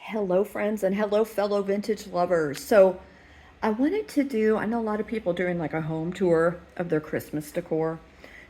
Hello, friends, and hello, fellow vintage lovers. So, I know a lot of people doing like a home tour of their Christmas decor.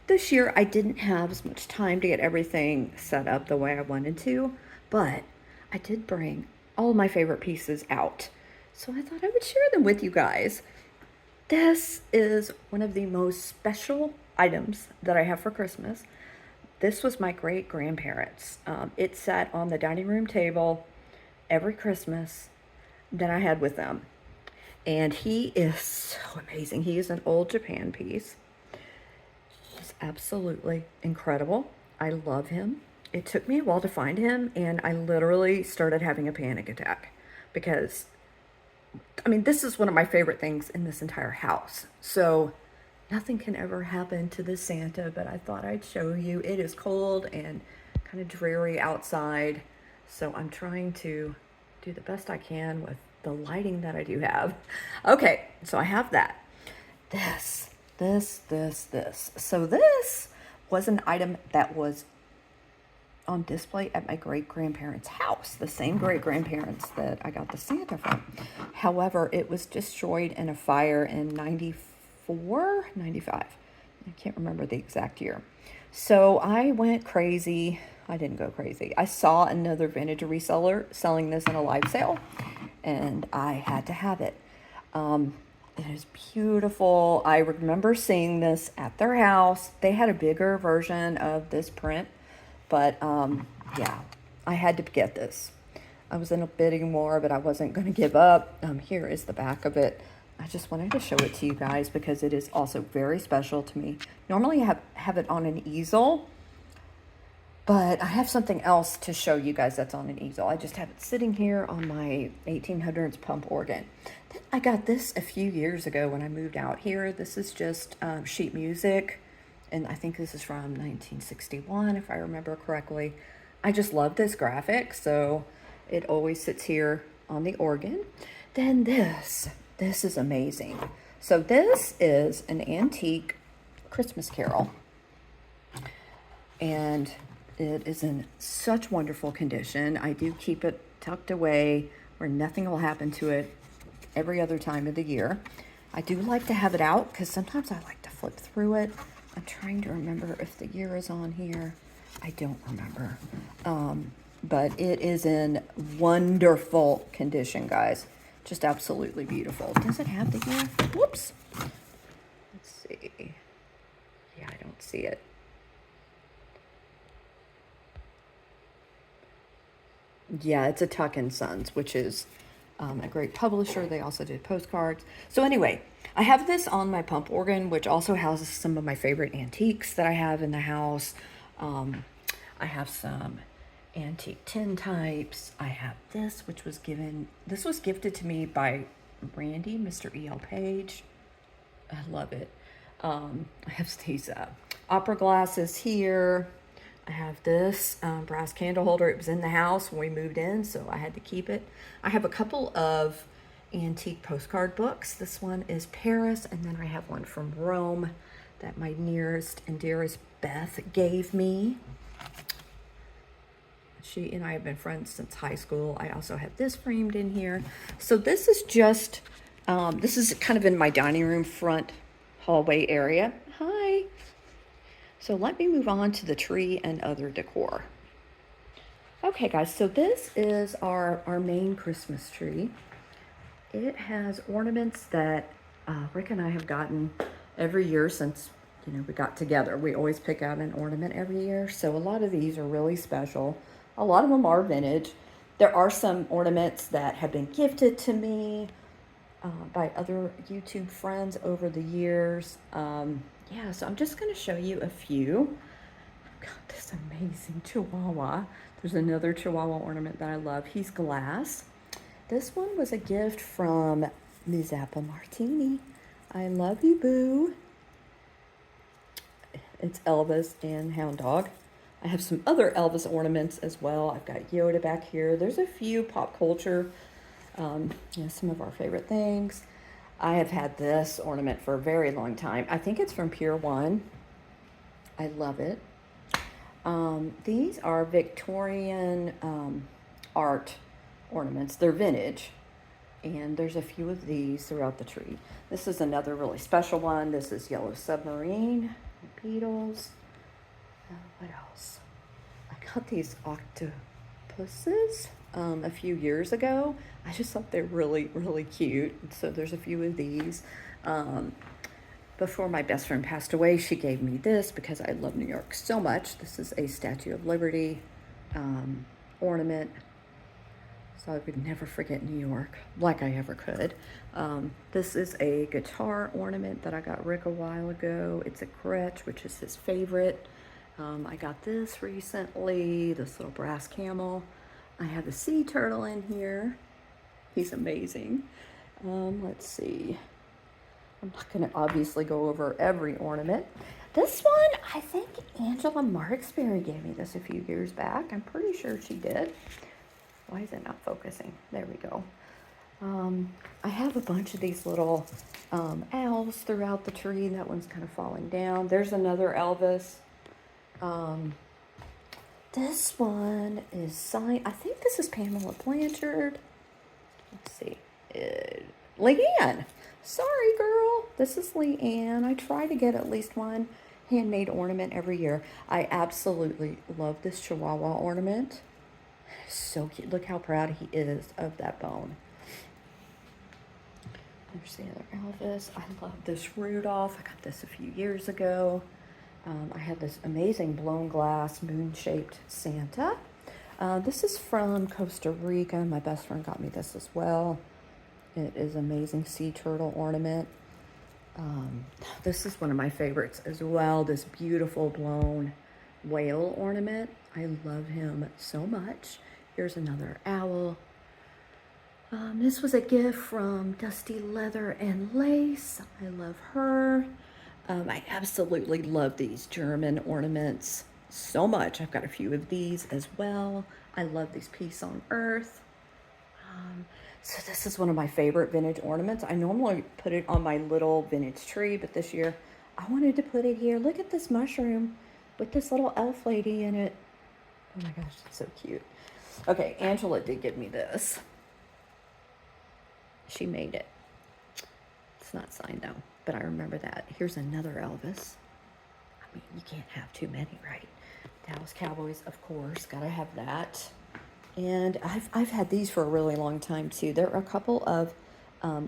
This year, I didn't have as much time to get everything set up the way I wanted to, but I did bring all of my favorite pieces out. So, I thought I would share them with you guys. This is one of the most special items that I have for Christmas. This was my great grandparents. It sat on the dining room table every Christmas that I had with them. And he is so amazing. He is an old Japan piece. He's absolutely incredible. I love him. It took me a while to find him, and I literally started having a panic attack because, this is one of my favorite things in this entire house. So, nothing can ever happen to this Santa, but I thought I'd show you. It is cold and kind of dreary outside, so I'm trying to do the best I can with the lighting that I do have. Okay, so I have that. This. So this was an item that was on display at my great grandparents' house, the same great grandparents that I got the Santa from. However, it was destroyed in a fire in 94, 95. I can't remember the exact year. So I went crazy. I didn't go crazy. I saw another vintage reseller selling this in a live sale, and I had to have it. It is beautiful. I remember seeing this at their house. They had a bigger version of this print, but yeah, I had to get this. I was in a bidding war, but I wasn't going to give up. Here is the back of it. I just wanted to show it to you guys because it is also very special to me. Normally I have it on an easel, but I have something else to show you guys that's on an easel. I just have it sitting here on my 1800s pump organ. Then I got this a few years ago when I moved out here. This is just sheet music, and I think this is from 1961, if I remember correctly. I just love this graphic, so it always sits here on the organ. Then this is amazing. So this is an antique Christmas carol, and it is in such wonderful condition. I do keep it tucked away where nothing will happen to it every other time of the year. I do like to have it out because sometimes I like to flip through it. I'm trying to remember if the year is on here. I don't remember. But it is in wonderful condition, guys. Just absolutely beautiful. Does it have the year? Whoops. Let's see. Yeah, I don't see it. Yeah, it's a Tuck and Sons, which is a great publisher. They also did postcards. So anyway, I have this on my pump organ, which also houses some of my favorite antiques that I have in the house. I have some antique tin types. I have this, this was gifted to me by Randy, Mr. E.L. Page. I love it. I have these opera glasses here. I have this brass candle holder. It was in the house when we moved in, so I had to keep it. I have a couple of antique postcard books. This one is Paris, and then I have one from Rome that my nearest and dearest Beth gave me. She and I have been friends since high school. I also have this framed in here. So this is just, this is kind of in my dining room front hallway area. Hi. So let me move on to the tree and other decor. Okay, guys, so this is our main Christmas tree. It has ornaments that Rick and I have gotten every year since, we got together. We always pick out an ornament every year. So a lot of these are really special. A lot of them are vintage. There are some ornaments that have been gifted to me by other YouTube friends over the years. Yeah, so I'm just going to show you a few. I've got this amazing Chihuahua. There's another Chihuahua ornament that I love. He's glass. This one was a gift from Ms. Apple Martini. I love you, boo. It's Elvis and Hound Dog. I have some other Elvis ornaments as well. I've got Yoda back here. There's a few pop culture, some of our favorite things. I have had this ornament for a very long time. I think it's from Pier 1. I love it. These are Victorian art ornaments. They're vintage, and there's a few of these throughout the tree. This is another really special one. This is Yellow Submarine, Beetles. What else? I got these octopuses a few years ago. I just thought they're really, really cute. So there's a few of these. Before my best friend passed away, she gave me this because I love New York so much. This is a Statue of Liberty ornament. So I would never forget New York like I ever could. This is a guitar ornament that I got Rick a while ago. It's a Gretsch, which is his favorite. I got this recently, this little brass camel. I have a sea turtle in here. He's amazing. Let's see. I'm not going to obviously go over every ornament. This one, I think Angela Marksberry gave me this a few years back. I'm pretty sure she did. Why is it not focusing? There we go. I have a bunch of these little owls throughout the tree. That one's kind of falling down. There's another Elvis. This one is signed. I think this is Pamela Blanchard. Let's see. Leanne. Sorry, girl. This is Leanne. I try to get at least one handmade ornament every year. I absolutely love this Chihuahua ornament. So cute. Look how proud he is of that bone. There's the other Elvis. I love this Rudolph. I got this a few years ago. I have this amazing blown glass moon-shaped Santa. This is from Costa Rica. My best friend got me this as well. It is amazing sea turtle ornament. This is one of my favorites as well. This beautiful blown whale ornament. I love him so much. Here's another owl. This was a gift from Dusty Leather and Lace. I love her. I absolutely love these German ornaments so much. I've got a few of these as well. I love these Peace on Earth. So this is one of my favorite vintage ornaments. I normally put it on my little vintage tree, but this year I wanted to put it here. Look at this mushroom with this little elf lady in it. Oh my gosh, it's so cute. Okay, Angela did give me this. She made it. It's not signed though, but I remember that. Here's another Elvis. I mean, you can't have too many, right? Dallas Cowboys, of course, gotta have that. And I've had these for a really long time too. There are a couple of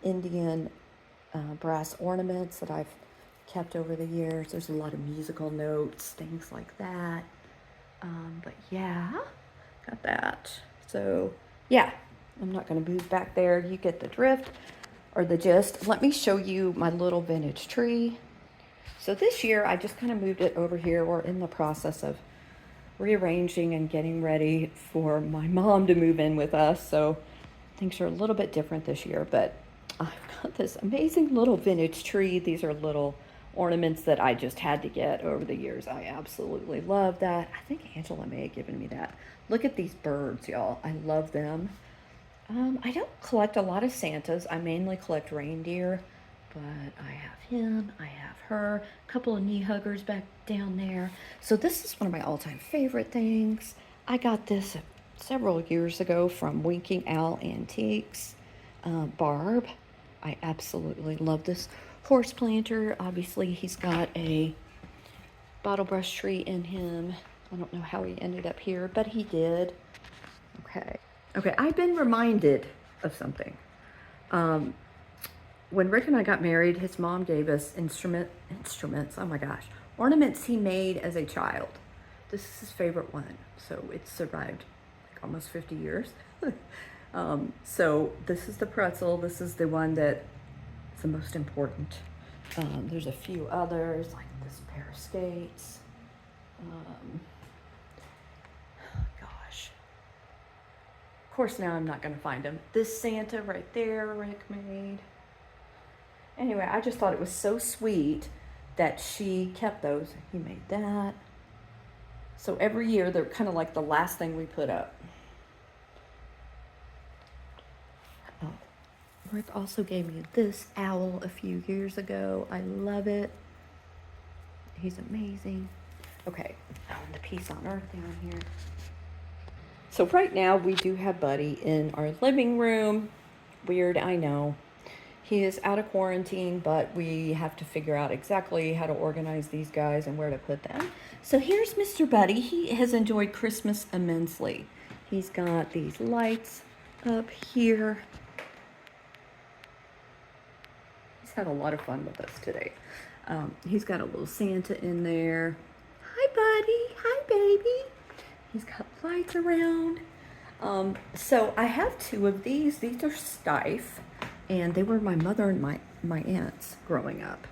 Indian brass ornaments that I've kept over the years. There's a lot of musical notes, things like that. But yeah, got that. So yeah, I'm not gonna move back there. You get the drift or the gist. Let me show you my little vintage tree. So this year I just kind of moved it over here. We're in the process of rearranging and getting ready for my mom to move in with us. So things are a little bit different this year, but I've got this amazing little vintage tree. These are little ornaments that I just had to get over the years. I absolutely love that. I think Angela may have given me that. Look at these birds, y'all. I love them. I don't collect a lot of Santas. I mainly collect reindeer, but I have him, I have her, a couple of knee huggers back down there. So this is one of my all-time favorite things. I got this several years ago from Winking Owl Antiques. Barb, I absolutely love this horse planter. Obviously, he's got a bottle brush tree in him. I don't know how he ended up here, but he did. Okay, I've been reminded of something. When Rick and I got married, his mom gave us instruments, oh my gosh, ornaments he made as a child. This is his favorite one, so it's survived like almost 50 years. So this is the pretzel. This is the one that is the most important. There's a few others, like this pair of skates. Gosh. Of course, now I'm not going to find them. This Santa right there, Rick made. Anyway, I just thought it was so sweet that she kept those. He made that. So every year, they're kind of like the last thing we put up. Oh, Rick also gave me this owl a few years ago. I love it. He's amazing. Okay, the Peace on Earth down here. So right now we do have Buddy in our living room. Weird, I know. He is out of quarantine, but we have to figure out exactly how to organize these guys and where to put them. So here's Mr. Buddy. He has enjoyed Christmas immensely. He's got these lights up here. He's had a lot of fun with us today. He's got a little Santa in there. Hi, Buddy. Hi, baby. He's got lights around. So I have two of these. These are Steiff, and they were my mother and my aunt's growing up.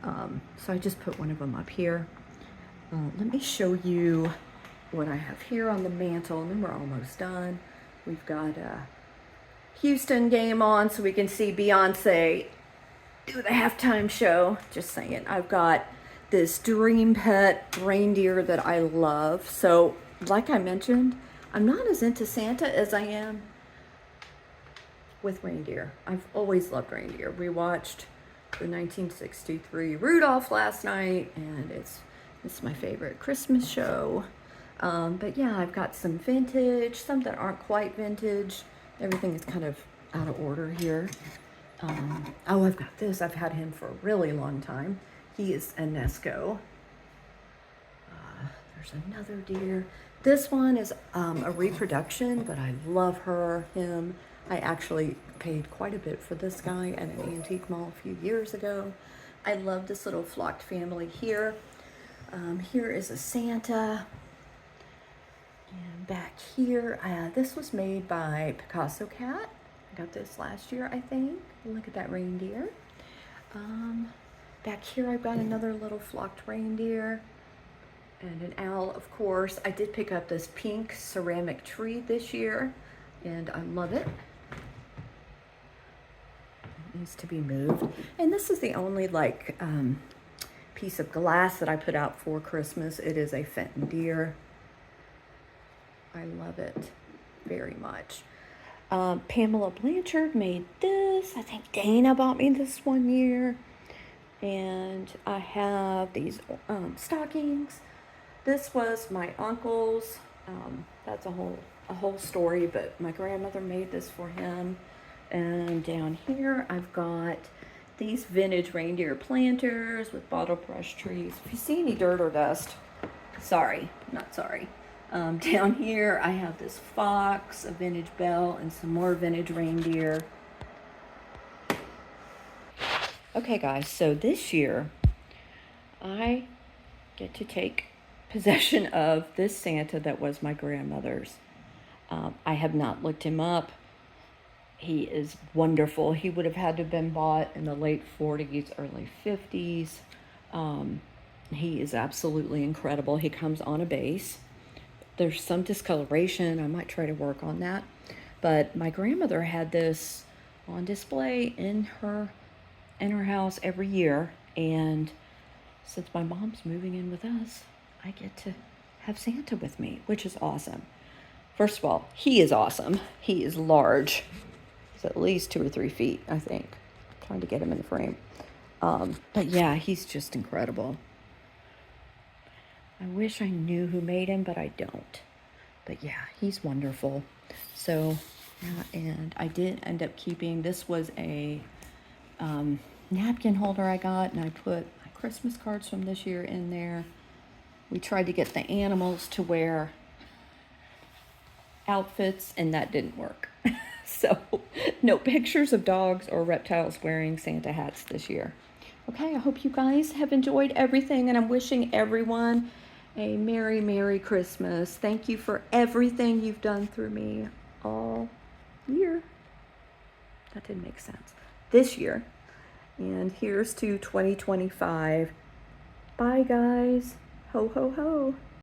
So I just put one of them up here. Let me show you what I have here on the mantle, and then we're almost done. We've got a Houston game on so we can see Beyonce do the halftime show. Just saying. I've got this Dream Pet reindeer that I love. So, like I mentioned, I'm not as into Santa as I am with reindeer. I've always loved reindeer. We watched the 1963 Rudolph last night, and it's my favorite Christmas show. But yeah, I've got some vintage, some that aren't quite vintage. Everything is kind of out of order here. Oh, I've got this. I've had him for a really long time. He is a Nesco. There's another deer. This one is a reproduction, but I love him. I actually paid quite a bit for this guy at an antique mall a few years ago. I love this little flocked family here. Here is a Santa. And back here, this was made by Picasso Cat. I got this last year, I think. Look at that reindeer. Back here, I've got another little flocked reindeer. And an owl, of course. I did pick up this pink ceramic tree this year, and I love it. It needs to be moved. And this is the only, like, piece of glass that I put out for Christmas. It is a Fenton deer. I love it very much. Pamela Blanchard made this. I think Dana bought me this one year. And I have these stockings. This was my uncle's. That's a whole story, but my grandmother made this for him. And down here, I've got these vintage reindeer planters with bottle brush trees. If you see any dirt or dust, sorry, not sorry. Down here, I have this fox, a vintage bell, and some more vintage reindeer. Okay, guys, so this year, I get to take possession of this Santa that was my grandmother's. I have not looked him up. He is wonderful. He would have had to have been bought in the late 40s, early 50s. He is absolutely incredible. He comes on a base. There's some discoloration. I might try to work on that. But my grandmother had this on display in her house every year. And since my mom's moving in with us, I get to have Santa with me, which is awesome. First of all, he is awesome. He is large. He's at least 2 or 3 feet, I think. I'm trying to get him in the frame. But yeah, he's just incredible. I wish I knew who made him, but I don't. But yeah, he's wonderful. So, and I did end up keeping, this was a napkin holder I got, and I put my Christmas cards from this year in there. We tried to get the animals to wear outfits, and that didn't work. So, no pictures of dogs or reptiles wearing Santa hats this year. Okay, I hope you guys have enjoyed everything, and I'm wishing everyone a Merry, Merry Christmas. Thank you for everything you've done through me all year. That didn't make sense. This year. And here's to 2025. Bye, guys. Ho, ho, ho.